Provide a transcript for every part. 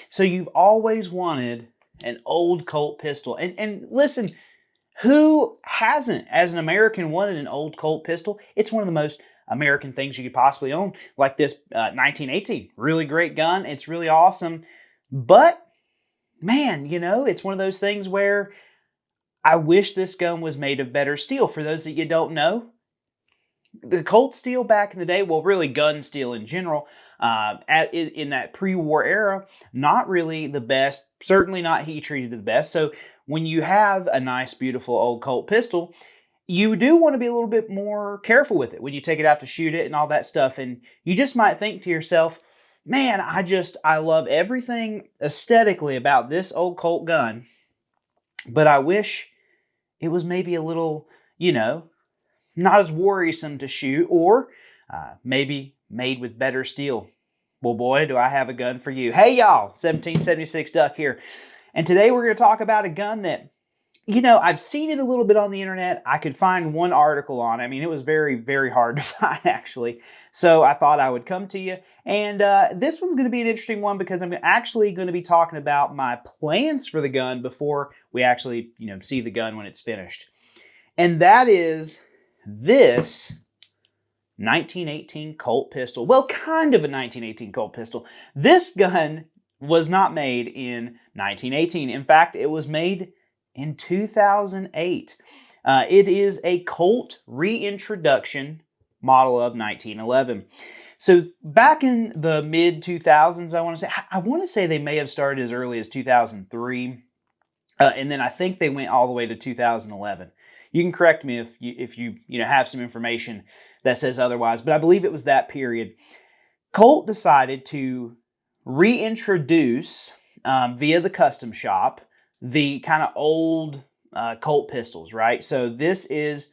So you've always wanted an old Colt pistol. And listen, who hasn't, as an American, wanted an old Colt pistol? It's one of the most American things you could possibly own, like this 1918. Really great gun. It's really awesome. But, man, you know, it's one of those things where I wish this gun was made of better steel. For those that you don't know, the Colt steel back in the day, well, really gun steel in general, in that pre-war era, not really the best, certainly not heat treated the best. So when you have a nice, beautiful old Colt pistol, you do want to be a little bit more careful with it when you take it out to shoot it and all that stuff. And you just might think to yourself, man, I love everything aesthetically about this old Colt gun, but I wish it was maybe a little, you know, not as worrisome to shoot, or maybe made with better steel. Well, boy, do I have a gun for you. Hey, y'all, 1776 Duck here. And today we're going to talk about a gun that, you know, I've seen it a little bit on the internet. I could find one article on it. I mean, it was very, very hard to find, actually. So I thought I would come to you. And this one's going to be an interesting one because I'm actually going to be talking about my plans for the gun before we actually, you know, see the gun when it's finished. And that is this 1918 Colt pistol. Well, kind of a 1918 Colt pistol. This gun was not made in 1918. In fact, it was made in 2008. It is a Colt Reintroduction model of 1911. So back in the mid-2000s, I want to say they may have started as early as 2003, and then I think they went all the way to 2011. You can correct me if you have some information that says otherwise, but I believe it was that period. Colt decided to reintroduce via the custom shop the kind of old Colt pistols, right? So this is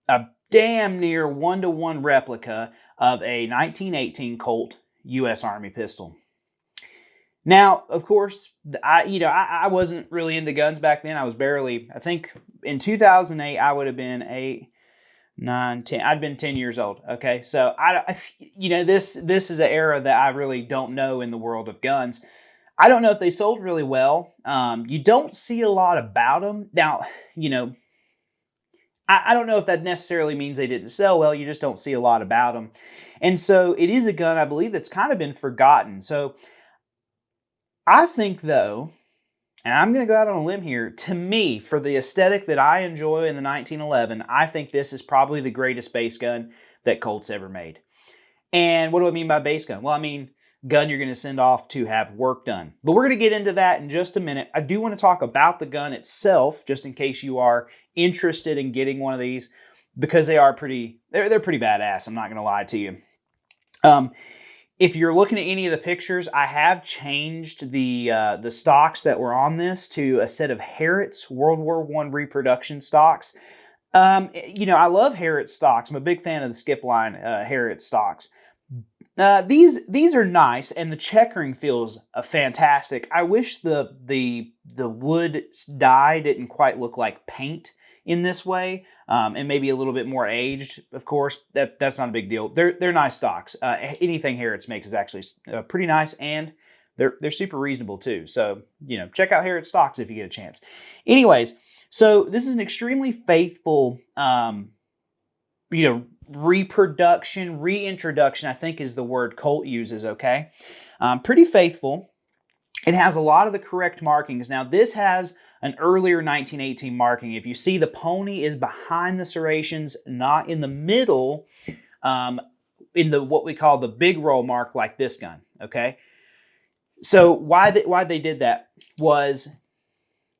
a damn near one-to-one replica of a 1918 Colt U.S. Army pistol. Now, of course, I wasn't really into guns back then. I was barely, I think in 2008, I would have been 8, 9, 10. I'd been 10 years old. Okay. So this is an era that I really don't know in the world of guns. I don't know if they sold really well. You don't see a lot about them. Now, you know, I don't know if that necessarily means they didn't sell well. You just don't see a lot about them. And so it is a gun, I believe, that's kind of been forgotten. So I think, though, and I'm going to go out on a limb here, to me, for the aesthetic that I enjoy in the 1911, I think this is probably the greatest base gun that Colt's ever made. And what do I mean by base gun? Well, I mean gun you're going to send off to have work done. But we're going to get into that in just a minute. I do want to talk about the gun itself, just in case you are interested in getting one of these, because they're pretty badass. I'm not going to lie to you. If you're looking at any of the pictures, I have changed the stocks that were on this to a set of Harriet's World War I reproduction stocks. I love Harriet stocks. I'm a big fan of the skip line Harriet stocks. These are nice, and the checkering feels fantastic. I wish the wood dye didn't quite look like paint in this way, and maybe a little bit more aged. Of course, that's not a big deal. They're nice stocks. Anything Harriet's makes is actually pretty nice, and they're super reasonable too. So check out Harriet stocks if you get a chance. Anyways, so this is an extremely faithful reintroduction, I think is the word Colt uses, okay? Pretty faithful. It has a lot of the correct markings. Now, this has an earlier 1918 marking. If you see, the pony is behind the serrations, not in the middle, in what we call the big roll mark, like this gun, okay? So why they did that was,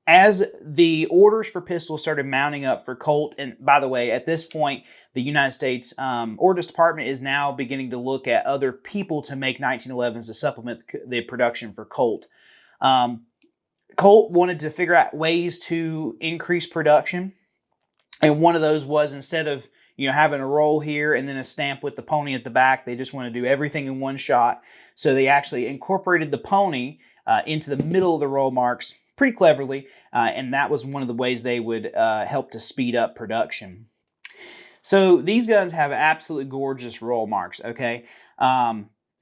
as the orders for pistols started mounting up for Colt, and by the way, at this point, the United States Ordnance Department is now beginning to look at other people to make 1911s to supplement the production for Colt. Colt wanted to figure out ways to increase production, and one of those was, instead of having a roll here and then a stamp with the pony at the back, they just want to do everything in one shot. So they actually incorporated the pony into the middle of the roll marks pretty cleverly, and that was one of the ways they would help to speed up production. So these guns have absolutely gorgeous roll marks, okay?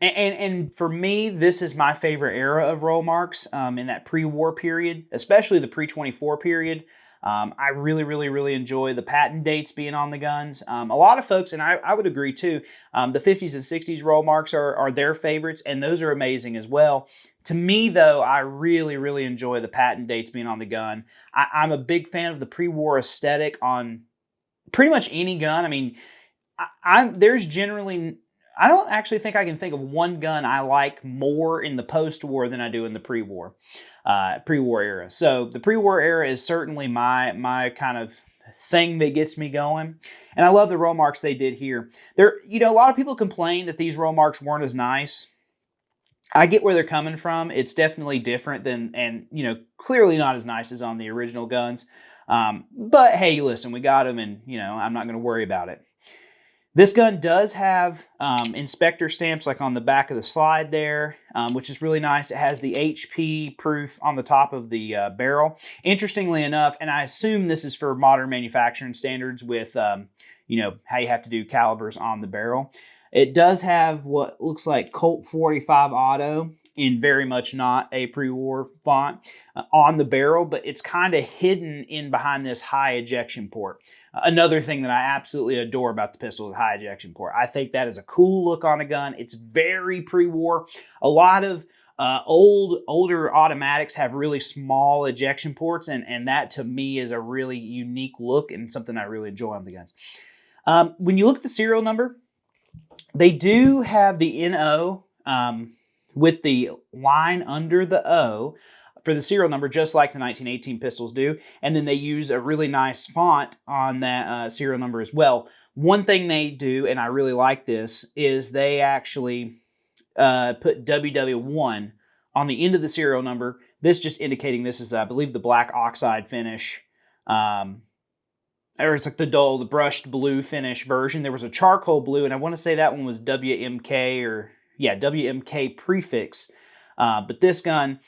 And for me, this is my favorite era of roll marks in that pre-war period, especially the pre-24 period. I really, really, really enjoy the patent dates being on the guns. A lot of folks, and I would agree too, the 50s and 60s roll marks are their favorites, and those are amazing as well. To me, though, I really, really enjoy the patent dates being on the gun. I'm a big fan of the pre-war aesthetic on pretty much any gun. I mean, there's generally, I don't actually think I can think of one gun I like more in the post-war than I do in the pre-war era. So the pre-war era is certainly my kind of thing that gets me going. And I love the roll marks they did here. A lot of people complain that these roll marks weren't as nice. I get where they're coming from. It's definitely different than, and clearly not as nice as on the original guns. But hey, listen, we got them, and I'm not going to worry about it. This gun does have inspector stamps like on the back of the slide there, which is really nice. It has the HP proof on the top of the barrel. Interestingly enough, and I assume this is for modern manufacturing standards with, how you have to do calibers on the barrel. It does have what looks like Colt 45 Auto in very much not a pre-war font on the barrel, but it's kind of hidden in behind this high ejection port. Another thing that I absolutely adore about the pistol is the high ejection port. I think that is a cool look on a gun. It's very pre-war. A lot of older automatics have really small ejection ports, and that to me is a really unique look and something I really enjoy on the guns. When you look at the serial number, they do have the NO with the line under the O for the serial number, just like the 1918 pistols do. And then they use a really nice font on that serial number as well. One thing they do, and I really like this, is they actually put WW1 on the end of the serial number. This just indicating this is, I believe, the black oxide finish. Or it's like the brushed blue finish version. There was a charcoal blue, and I want to say that one was WMK WMK prefix. But this gun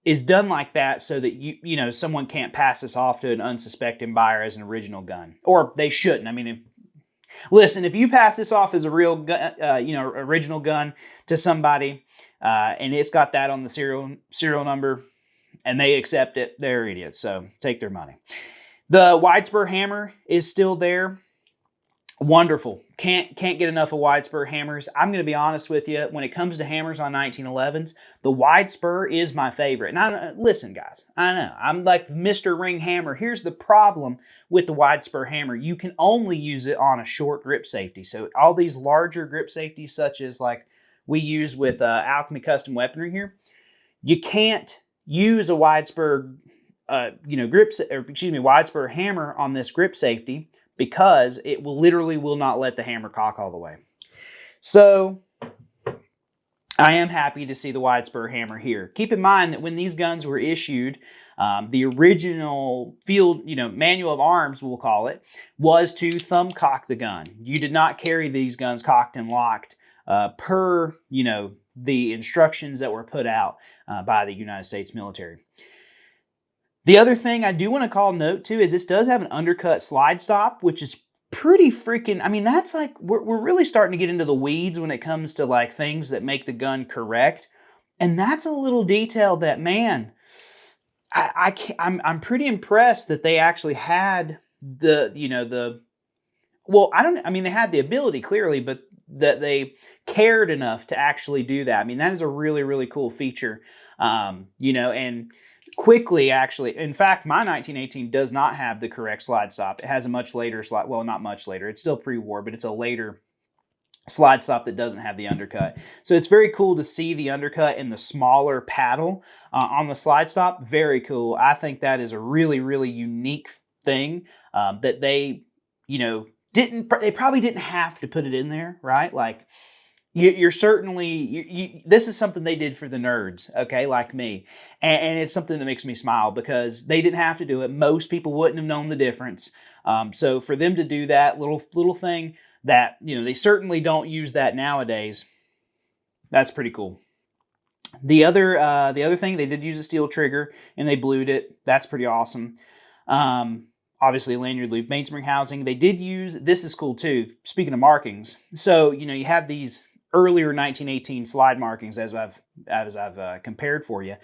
is done like that so that someone can't pass this off to an unsuspecting buyer as an original gun, or they shouldn't. I mean, listen, if you pass this off as a real gun, original gun to somebody, and it's got that on the serial number, and they accept it, they're idiots. So take their money. The wide spur hammer is still there. Wonderful. Can't get enough of wide spur hammers. I'm going to be honest with you. When it comes to hammers on 1911s, the wide spur is my favorite. And listen, guys, I know I'm like Mr. Ring Hammer. Here's the problem with the wide spur hammer. You can only use it on a short grip safety. So all these larger grip safeties, such as like we use with Alchemy Custom Weaponry here, you can't use a wide spur wide spur hammer on this grip safety because it literally will not let the hammer cock all the way. So I am happy to see the wide spur hammer here. Keep in mind that when these guns were issued, the original field, manual of arms, we'll call it, was to thumb cock the gun. You did not carry these guns cocked and locked per, the instructions that were put out by the United States military. The other thing I do want to call note too is this does have an undercut slide stop, which is pretty freaking, I mean, that's like, we're really starting to get into the weeds when it comes to like things that make the gun correct. And that's a little detail that, man, I'm pretty impressed that they actually had they had the ability clearly, but that they cared enough to actually do that. I mean, that is a really, really cool feature, and quickly, actually, in fact, my 1918 does not have the correct slide stop. It has a much later slide, well, not much later. It's still pre-war, but it's a later slide stop that doesn't have the undercut. So it's very cool to see the undercut in the smaller paddle on the slide stop. Very cool. I think that is a really, really unique thing that they, they probably didn't have to put it in there, right? Like, you're certainly, this is something they did for the nerds, okay, like me. And it's something that makes me smile because they didn't have to do it. Most people wouldn't have known the difference. So for them to do that little thing that, they certainly don't use that nowadays, that's pretty cool. The other thing, they did use a steel trigger and they blued it. That's pretty awesome. Obviously, lanyard loop mainspring housing. They did use, this is cool too, speaking of markings. So, you have these earlier 1918 slide markings as I've compared for you.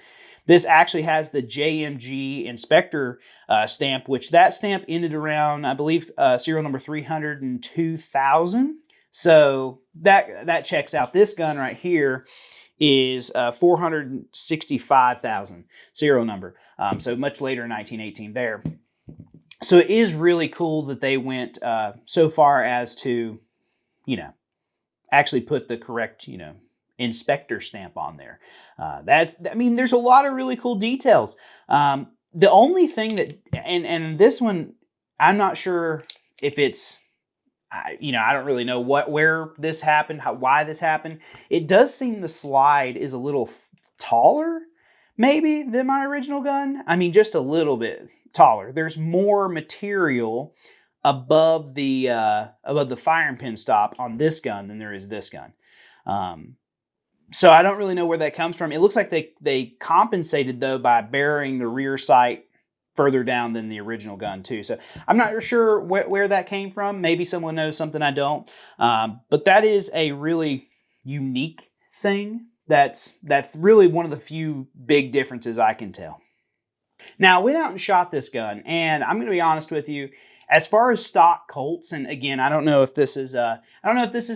This actually has the JMG inspector stamp, which that stamp ended around, I believe, serial number 302,000. So that checks out. This gun right here is 465,000 serial number. So much later in 1918 there. So it is really cool that they went so far as to, actually put the correct, inspector stamp on there. There's a lot of really cool details. The only thing that, and this one, I'm not sure if it's, I don't really know where this happened, why this happened. It does seem the slide is a little taller, maybe, than my original gun. Just a little bit taller. There's more material above the firing pin stop on this gun than there is this gun. So I don't really know where that comes from. It looks like they compensated, though, by burying the rear sight further down than the original gun, too. So I'm not sure where that came from. Maybe someone knows something I don't. But that is a really unique thing. That's really one of the few big differences I can tell. Now, I went out and shot this gun, and I'm going to be honest with you. As far as stock Colts, and again, I don't know if this is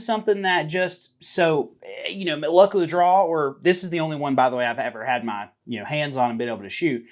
something that just luck of the draw, or this is the only one, by the way, I've ever had my hands on and been able to shoot.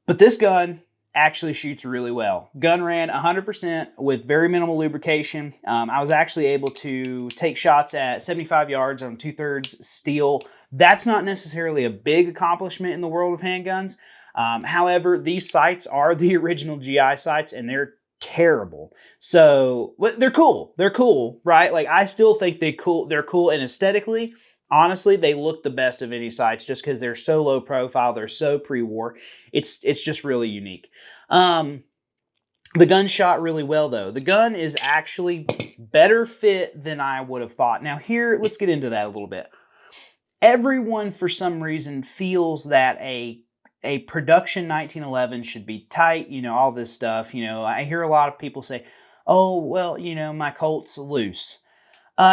But this gun actually shoots really well. Gun ran 100% with very minimal lubrication. I was actually able to take shots at 75 yards on 2/3 steel. That's not necessarily a big accomplishment in the world of handguns. However, these sights are the original GI sights, and they're terrible. So they're cool. They're cool, right? Like, I still think they're cool, and aesthetically, honestly, they look the best of any sights just because they're so low profile. They're so pre-war. It's just really unique. The gun shot really well, though. The gun is actually better fit than I would have thought. Now here, let's get into that a little bit. Everyone, for some reason, feels that a production 1911 should be tight, all this stuff. I hear a lot of people say, oh, well, my Colt's loose.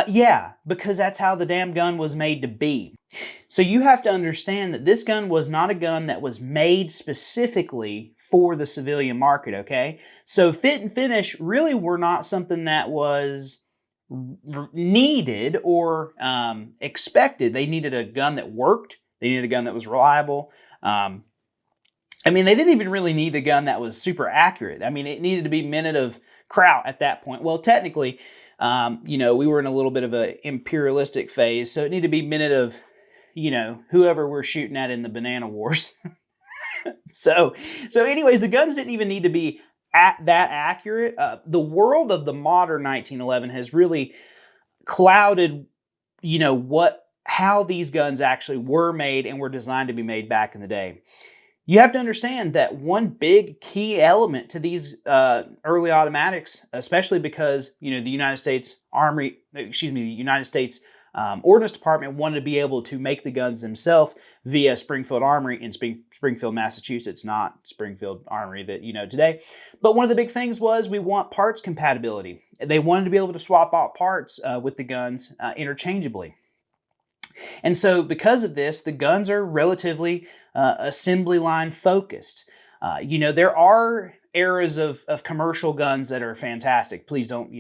Yeah, because that's how the damn gun was made to be. So you have to understand that this gun was not a gun that was made specifically for the civilian market, okay? So fit and finish really were not something that was needed or expected. They needed a gun that worked. They needed a gun that was reliable. They didn't even really need a gun that was super accurate. It needed to be minute of kraut at that point. Well, technically, we were in a little bit of an imperialistic phase, so it needed to be minute of, whoever we're shooting at in the banana wars. So anyways, the guns didn't even need to be that accurate. The world of the modern 1911 has really clouded, how these guns actually were made and were designed to be made back in the day. You have to understand that one big key element to these early automatics, especially because the United States Ordnance Department wanted to be able to make the guns themselves via Springfield Armory in Springfield, Massachusetts, not Springfield Armory that today. But one of the big things was we want parts compatibility. They wanted to be able to swap out parts with the guns interchangeably. And so because of this, the guns are relatively assembly line focused. There are eras of commercial guns that are fantastic. Please don't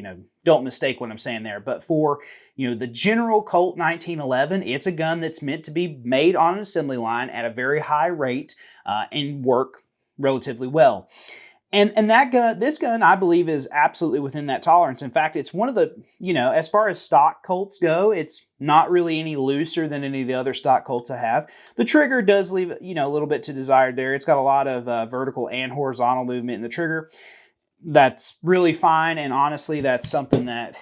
mistake what I'm saying there. But for, the general Colt 1911, it's a gun that's meant to be made on an assembly line at a very high rate and work relatively well. And this gun, I believe, is absolutely within that tolerance. In fact, it's one of the, as far as stock Colts go, it's not really any looser than any of the other stock Colts I have. The trigger does leave, a little bit to desired there. It's got a lot of vertical and horizontal movement in the trigger. That's really fine, and honestly, that's something that,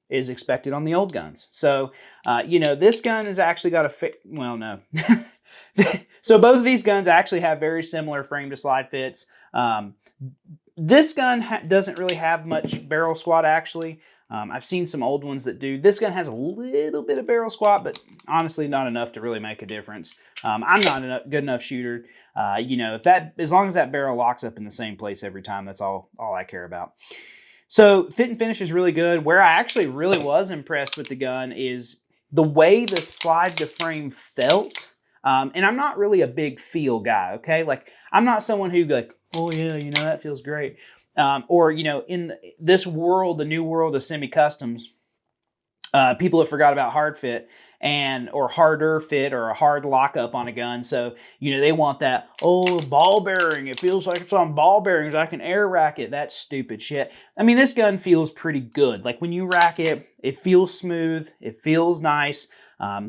is expected on the old guns. So, this gun has actually got well, no. So both of these guns actually have very similar frame to slide fits. This gun doesn't really have much barrel squat, actually. I've seen some old ones that do. This gun has a little bit of barrel squat, but honestly not enough to really make a difference. I'm not a good enough shooter. As long as that barrel locks up in the same place every time, that's all I care about. So fit and finish is really good. Where I actually really was impressed with the gun is the way the slide to frame felt. And I'm not really a big feel guy, okay? Like, I'm not someone who like, oh yeah, you know, that feels great. Or, you know, in this world, the new world of semi-customs, people have forgot about hard fit and or harder fit or a hard lockup on a gun. So, you know, they want that, oh, ball bearing. It feels like it's on ball bearings. I can air rack it. That's stupid shit. I mean, this gun feels pretty good. Like when you rack it, it feels smooth. It feels nice.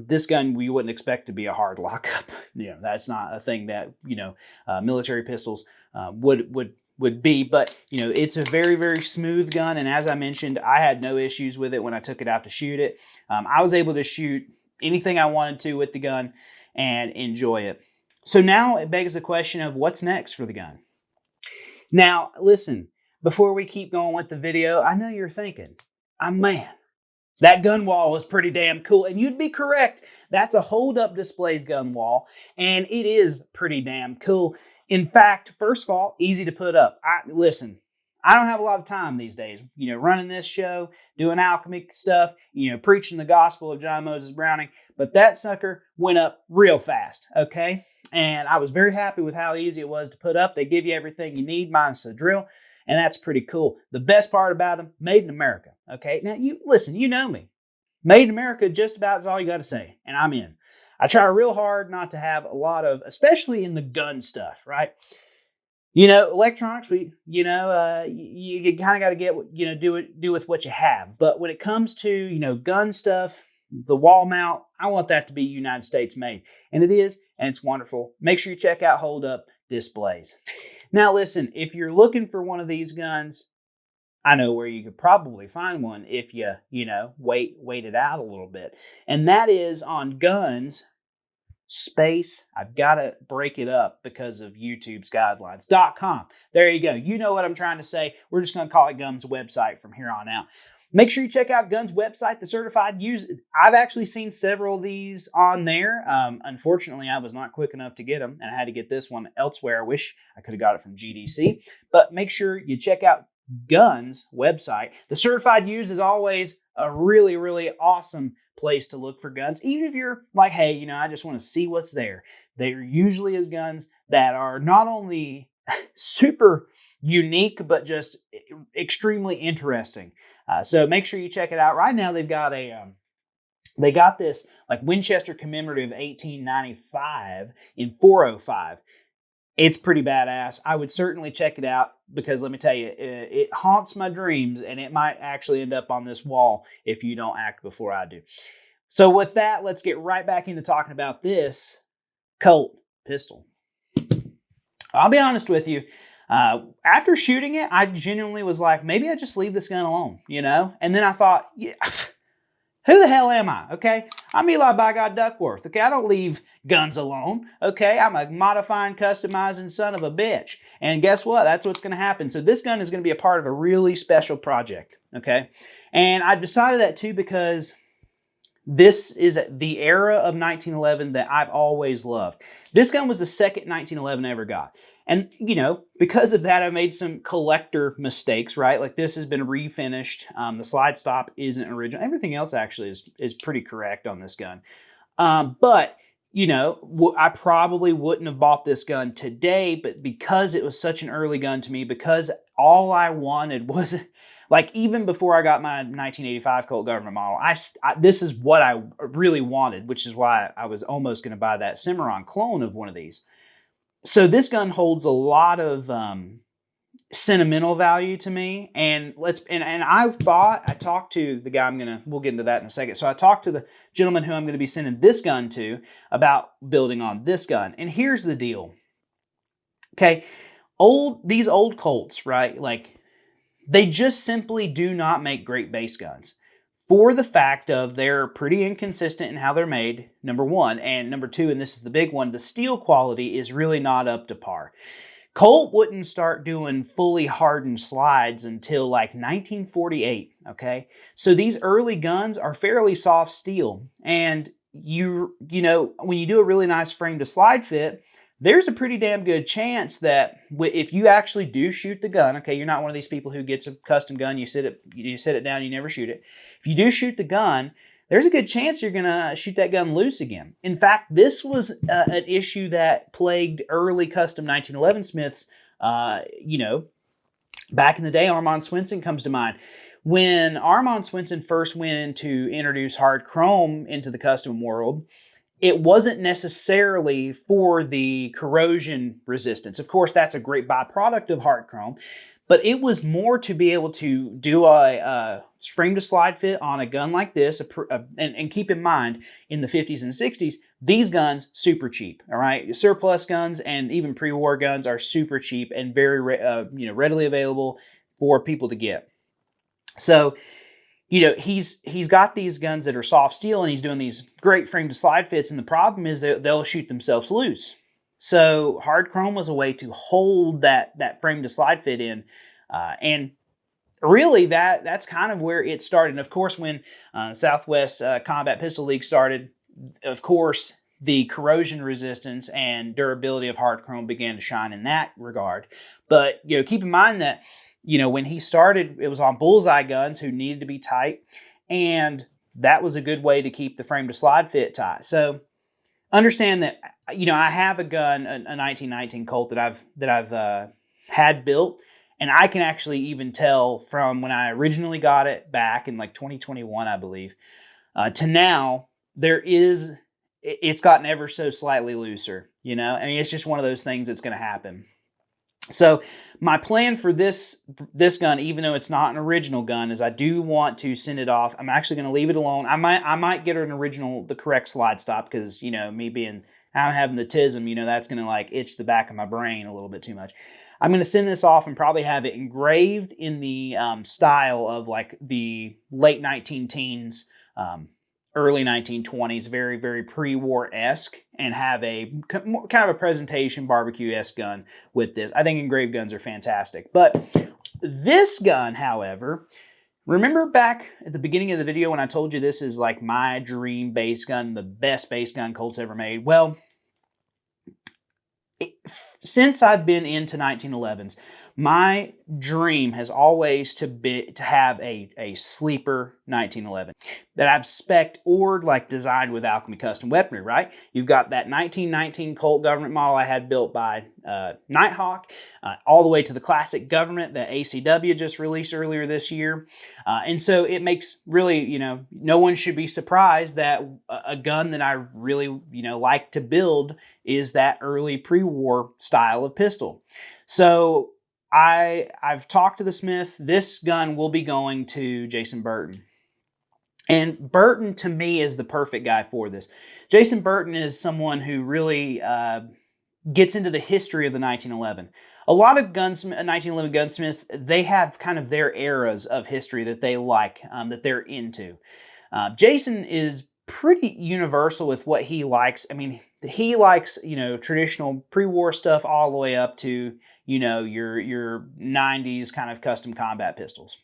This gun we wouldn't expect to be a hard lockup. You know, that's not a thing that, you know, military pistols would be, but you know, it's a very, very smooth gun. And as I mentioned, I had no issues with it when I took it out to shoot it. I was able to shoot anything I wanted to with the gun and enjoy it. So now it begs the question of what's next for the gun. Now, listen, before we keep going with the video, I know you're thinking, man, that gun wall is pretty damn cool. And you'd be correct. That's a hold-up displays gun wall, and it is pretty damn cool. In fact, first of all, easy to put up. Listen, I don't have a lot of time these days. You know, running this show, doing alchemy stuff, you know, preaching the gospel of John Moses Browning. But that sucker went up real fast, okay? And I was very happy with how easy it was to put up. They give you everything you need, minus the drill. And that's pretty cool. The best part about them, made in America. Okay, now you listen, you know me. Made in America just about is all you got to say, and I'm in. I try real hard not to have a lot of, especially in the gun stuff, right? You know, electronics, you kind of got to get, you know, do with what you have. But when it comes to, you know, gun stuff, the wall mount, I want that to be United States made. And it is, and it's wonderful. Make sure you check out Hold Up Displays. Now, listen, if you're looking for one of these guns, I know where you could probably find one if you know, wait it out a little bit. And that is on Guns Space. I've got to break it up because of YouTube's guidelines.com. There you go. You know what I'm trying to say. We're just going to call it Guns website from here on out. Make sure you check out Guns website, the certified use. I've actually seen several of these on there. Unfortunately, I was not quick enough to get them, and I had to get this one elsewhere. I wish I could have got it from GDC. But make sure you check out Guns website. The certified use is always a really, really awesome place to look for guns. Even if you're like, hey, you know, I just want to see what's there. There usually is guns that are not only super unique, but just extremely interesting. So make sure you check it out. Right now, they've got they got this like Winchester commemorative 1895 in 405. It's pretty badass. I would certainly check it out because let me tell you, it haunts my dreams, and it might actually end up on this wall if you don't act before I do. So with that, let's get right back into talking about this Colt pistol. I'll be honest with you. After shooting it, I genuinely was like, maybe I just leave this gun alone, you know? And then I thought, yeah, who the hell am I, okay? I'm Eli by God Duckworth, okay? I don't leave guns alone, okay? I'm a modifying, customizing son of a bitch. And guess what? That's what's going to happen. So this gun is going to be a part of a really special project, okay? And I decided that too because this is the era of 1911 that I've always loved. This gun was the second 1911 I ever got. And, you know, because of that, I made some collector mistakes, right? Like this has been refinished. The slide stop isn't original. Everything else actually is pretty correct on this gun. But, you know, I probably wouldn't have bought this gun today, but because it was such an early gun to me, because all I wanted was, like, even before I got my 1985 Colt government model, this is what I really wanted, which is why I was almost going to buy that Cimarron clone of one of these. So this gun holds a lot of sentimental value to me, and I talked to the guy we'll get into that in a second. So I talked to the gentleman who I'm going to be sending this gun to about building on this gun. And here's the deal. Okay, these old Colts, right? Like, they just simply do not make great base guns for the fact of they're pretty inconsistent in how they're made, number one. And number two, and this is the big one, the steel quality is really not up to par. Colt wouldn't start doing fully hardened slides until like 1948, okay? So these early guns are fairly soft steel. And you know, when you do a really nice frame to slide fit, there's a pretty damn good chance that if you actually do shoot the gun, okay, you're not one of these people who gets a custom gun, you sit it down, you never shoot it. If you do shoot the gun, there's a good chance you're gonna shoot that gun loose again. In fact, this was an issue that plagued early custom 1911 Smiths. Back in the day, Armand Swinson comes to mind. When Armand Swinson first went in to introduce hard chrome into the custom world, it wasn't necessarily for the corrosion resistance. Of course, that's a great byproduct of hard chrome, but it was more to be able to do a frame to slide fit on a gun like this. And keep in mind, in the 50s and 60s, these guns super cheap. All right, surplus guns and even pre-war guns are super cheap and very readily available for people to get. So, he's got these guns that are soft steel, and he's doing these great frame to slide fits, and the problem is that they'll shoot themselves loose. So hard chrome was a way to hold that frame to slide fit in, and really that's kind of where it started. And of course, when Southwest Combat Pistol League started, of course, the corrosion resistance and durability of hard chrome began to shine in that regard. But keep in mind that when he started, it was on bullseye guns who needed to be tight, and that was a good way to keep the frame to slide fit tight. So understand that I have a gun, a 1919 Colt that I've had built, and I can actually even tell from when I originally got it back in like 2021, I believe, to now, it's gotten ever so slightly looser. I mean, it's just one of those things that's going to happen. So my plan for this gun, even though it's not an original gun, is I do want to send it off. I'm actually going to leave it alone. I might get the correct slide stop, because I'm having the tism, that's going to like itch the back of my brain a little bit too much. I'm going to send this off and probably have it engraved in the style of like the late 19-teens, early 1920s, very, very pre-war-esque, and have a kind of a presentation barbecue-esque gun with this. I think engraved guns are fantastic. But this gun, however, remember back at the beginning of the video when I told you this is like my dream base gun, the best base gun Colt's ever made? Well, since I've been into 1911s, my dream has always to have a sleeper 1911 that I've spec'd or like designed with Alchemy Custom Weaponry, right? You've got that 1919 Colt government model I had built by Nighthawk, all the way to the classic government that ACW just released earlier this year. And so it makes really, no one should be surprised that a gun that I really, like to build is that early pre-war style of pistol. So I've talked to the Smith. This gun will be going to Jason Burton. And Burton, to me, is the perfect guy for this. Jason Burton is someone who really gets into the history of the 1911. A lot of 1911 gunsmiths, they have kind of their eras of history that they like, that they're into. Jason is pretty universal with what he likes. I mean, he likes, traditional pre-war stuff all the way up to, your 90s kind of custom combat pistols.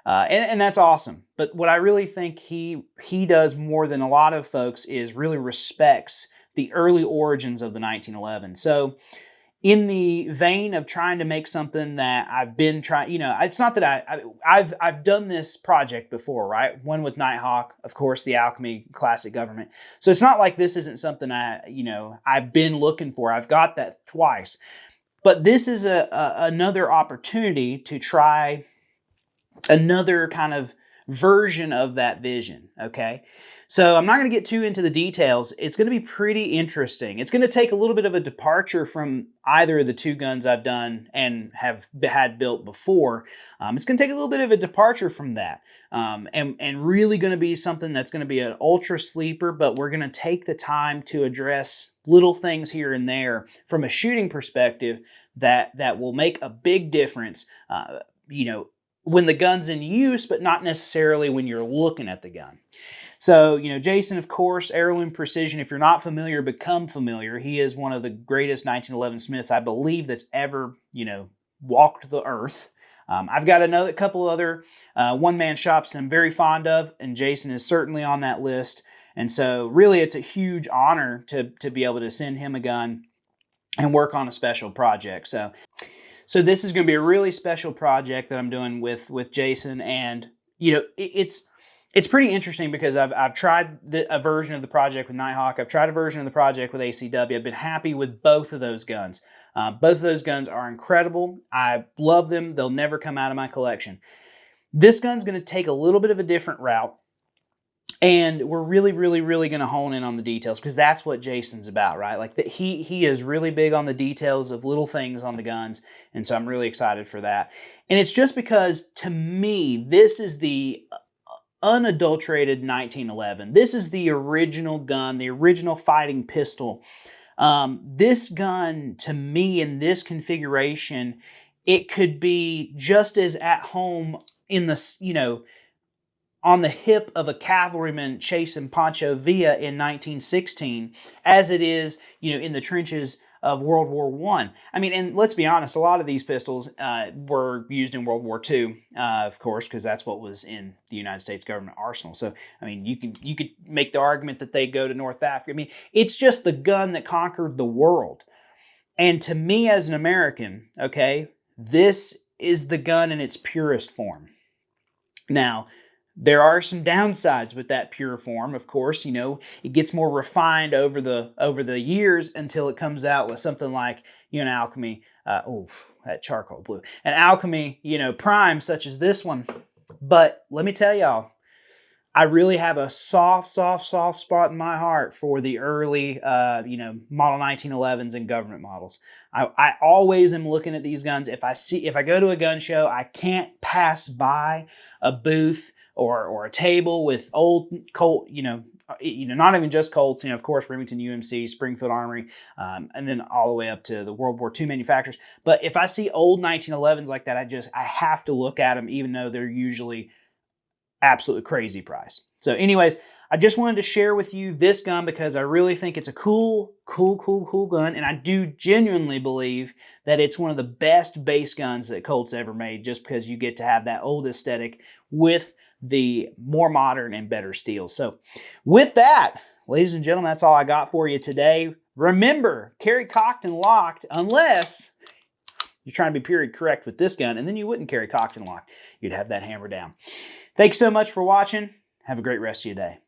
And that's awesome. But what I really think he does more than a lot of folks is really respects the early origins of the 1911. So in the vein of trying to make something that I've been trying, it's not that I've done this project before, right? One with Nighthawk, of course, the Alchemy Classic Government. So it's not like this isn't something I've been looking for. I've got that twice. But this is another opportunity to try another kind of version of that vision, okay? So I'm not going to get too into the details. It's going to be pretty interesting. It's going to take a little bit of a departure from either of the two guns I've done and have had built before. It's going to take a little bit of a departure from that, and really going to be something that's going to be an ultra sleeper, but we're going to take the time to address little things here and there from a shooting perspective that will make a big difference, when the gun's in use, but not necessarily when you're looking at the gun. So, Jason, of course, Heirloom Precision, if you're not familiar, become familiar. He is one of the greatest 1911 Smiths, I believe, that's ever, walked the earth. I've got a couple other one-man shops that I'm very fond of, and Jason is certainly on that list. And so really it's a huge honor to be able to send him a gun. and work on a special project. So this is going to be a really special project that I'm doing with Jason, and it's pretty interesting because I've tried a version of the project with Nighthawk. I've tried a version of the project with ACW. I've been happy with both of those guns. Both of those guns are incredible. I love them. They'll never come out of my collection. This gun's going to take a little bit of a different route. And we're really, really, really going to hone in on the details because that's what Jason's about, right? Like he is really big on the details of little things on the guns, and so I'm really excited for that. And it's just because, to me, this is the unadulterated 1911. This is the original gun, the original fighting pistol. This gun, to me, in this configuration, it could be just as at home in the, on the hip of a cavalryman chasing Pancho Villa in 1916 as it is, in the trenches of World War I. I mean, and let's be honest, a lot of these pistols were used in World War II, of course, because that's what was in the United States government arsenal. So, I mean, you could make the argument that they go to North Africa. I mean, it's just the gun that conquered the world. And to me as an American, okay, this is the gun in its purest form. Now, there are some downsides with that pure form, of course. It gets more refined over the years until it comes out with something like, an Alchemy, that charcoal blue, an Alchemy, prime such as this one. But let me tell y'all, I really have a soft spot in my heart for the early, model 1911s and government models. I always am looking at these guns. If I go to a gun show, I can't pass by a booth or a table with old Colt, not even just Colts, of course, Remington UMC, Springfield Armory, and then all the way up to the World War II manufacturers. But if I see old 1911s like that, I have to look at them, even though they're usually absolutely crazy price. So anyways, I just wanted to share with you this gun because I really think it's a cool gun, and I do genuinely believe that it's one of the best base guns that Colt's ever made, just because you get to have that old aesthetic with the more modern and better steel. So with that, ladies and gentlemen, that's all I got for you today. Remember, carry cocked and locked unless you're trying to be period correct with this gun, and then you wouldn't carry cocked and locked. You'd have that hammer down. Thanks so much for watching. Have a great rest of your day.